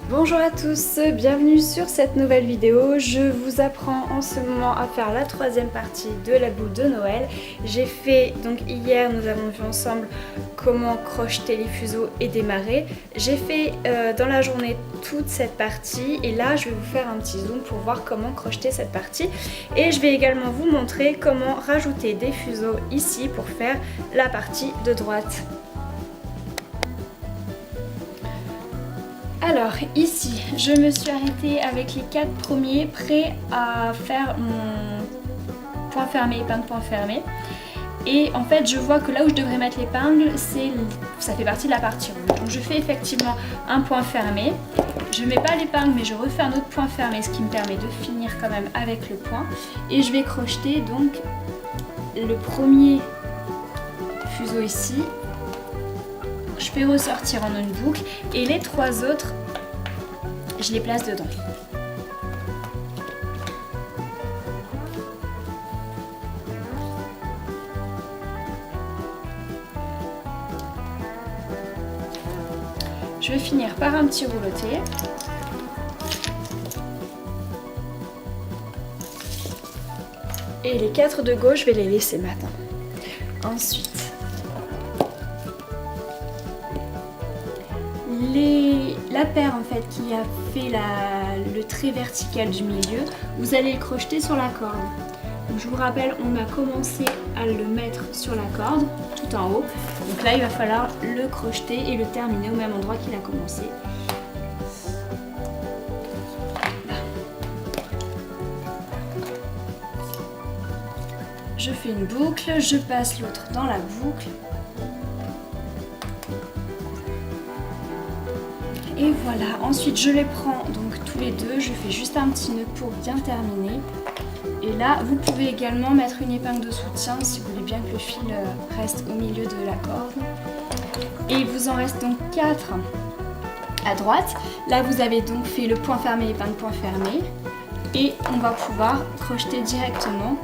Bonjour à tous, bienvenue sur cette nouvelle vidéo. Je vous apprends en ce moment à faire la troisième partie de la boule de Noël. J'ai fait, donc hier nous avons vu ensemble comment crocheter les fuseaux et démarrer. J'ai fait dans la journée toute cette partie et là je vais vous faire un petit zoom pour voir comment crocheter cette partie. Et je vais également vous montrer comment rajouter des fuseaux ici pour faire la partie de droite. Alors ici, je me suis arrêtée avec les 4 premiers, prêts à faire mon point fermé, épingle, point fermé. Et en fait, je vois que là où je devrais mettre l'épingle, ça fait partie de la partie rouge. Donc je fais effectivement un point fermé. Je ne mets pas l'épingle, mais je refais un autre point fermé, ce qui me permet de finir quand même avec le point. Et je vais crocheter donc le premier fuseau ici. Je fais ressortir en une boucle et les 3 autres, je les place dedans. Je vais finir par un petit rouloté. Et les 4 de gauche, je vais les laisser maintenant. Ensuite, la paire en fait qui a fait le trait vertical du milieu, vous allez le crocheter sur la corde. Donc, je vous rappelle, on a commencé à le mettre sur la corde, tout en haut. Donc là, il va falloir le crocheter et le terminer au même endroit qu'il a commencé. Je fais une boucle, je passe l'autre dans la boucle. Et voilà, ensuite je les prends donc tous les deux, je fais juste un petit nœud pour bien terminer. Et là, vous pouvez également mettre une épingle de soutien si vous voulez bien que le fil reste au milieu de la corde. Et il vous en reste donc 4 à droite. Là, vous avez donc fait le point fermé, épingle, point fermé. Et on va pouvoir crocheter directement.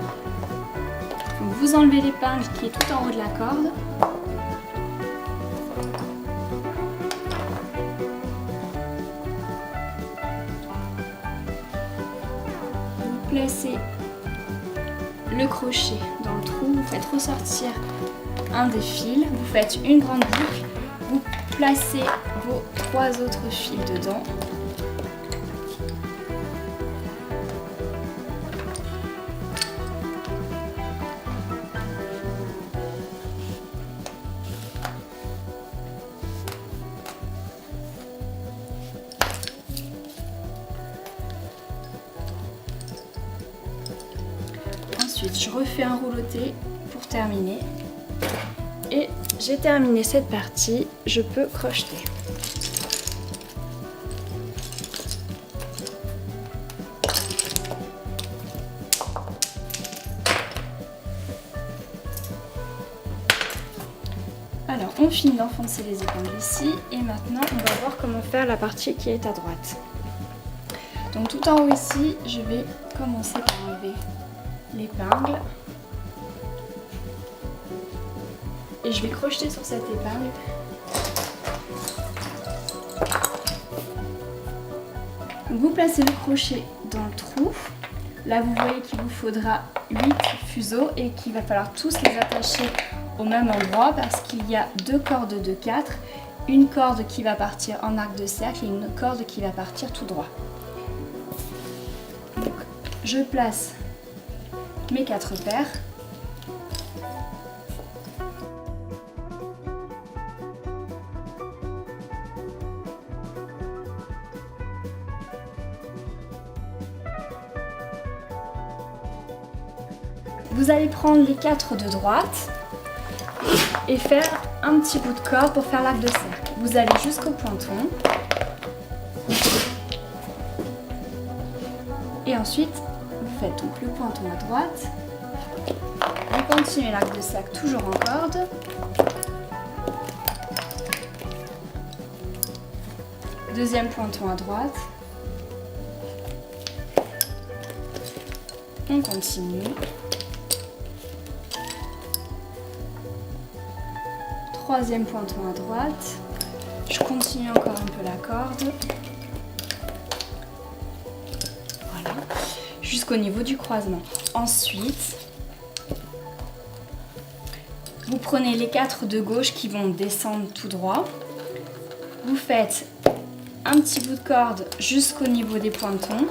Donc, vous enlevez l'épingle qui est tout en haut de la corde. Placez le crochet dans le trou, vous faites ressortir un des fils, vous faites une grande boucle, vous placez vos 3 autres fils dedans. Ensuite, je refais un rouloté pour terminer. Et j'ai terminé cette partie, je peux crocheter. Alors, on finit d'enfoncer les épingles ici et maintenant on va voir comment faire la partie qui est à droite. Donc tout en haut ici, je vais commencer par enlever l'épingle et je vais crocheter sur cette épingle. Donc vous placez le crochet dans le trou. Là vous voyez qu'il vous faudra 8 fuseaux et qu'il va falloir tous les attacher au même endroit parce qu'il y a 2 cordes de 4, une corde qui va partir en arc de cercle et une corde qui va partir tout droit. Donc je place mes 4 paires. Vous allez prendre les 4 de droite et faire un petit bout de corde pour faire l'arc de cercle. Vous allez jusqu'au pointon. Et ensuite, vous faites donc le pointon à droite. Vous continuez l'arc de cercle toujours en corde. Deuxième pointon à droite. On continue. Troisième pointon à droite. Je continue encore un peu la corde. jusqu'au niveau du croisement. Ensuite, vous prenez les 4 de gauche qui vont descendre tout droit. Vous faites un petit bout de corde jusqu'au niveau des pointons.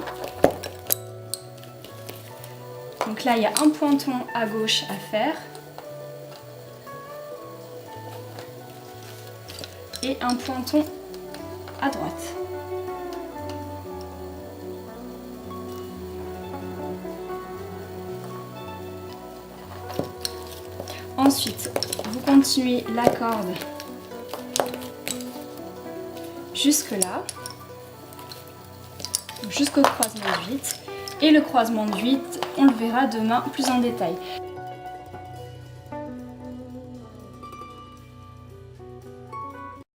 Donc là, il y a un pointon à gauche à faire. Et un pointon à droite. Ensuite, vous continuez la corde jusque là, jusqu'au croisement de 8. Et le croisement de 8, on le verra demain plus en détail.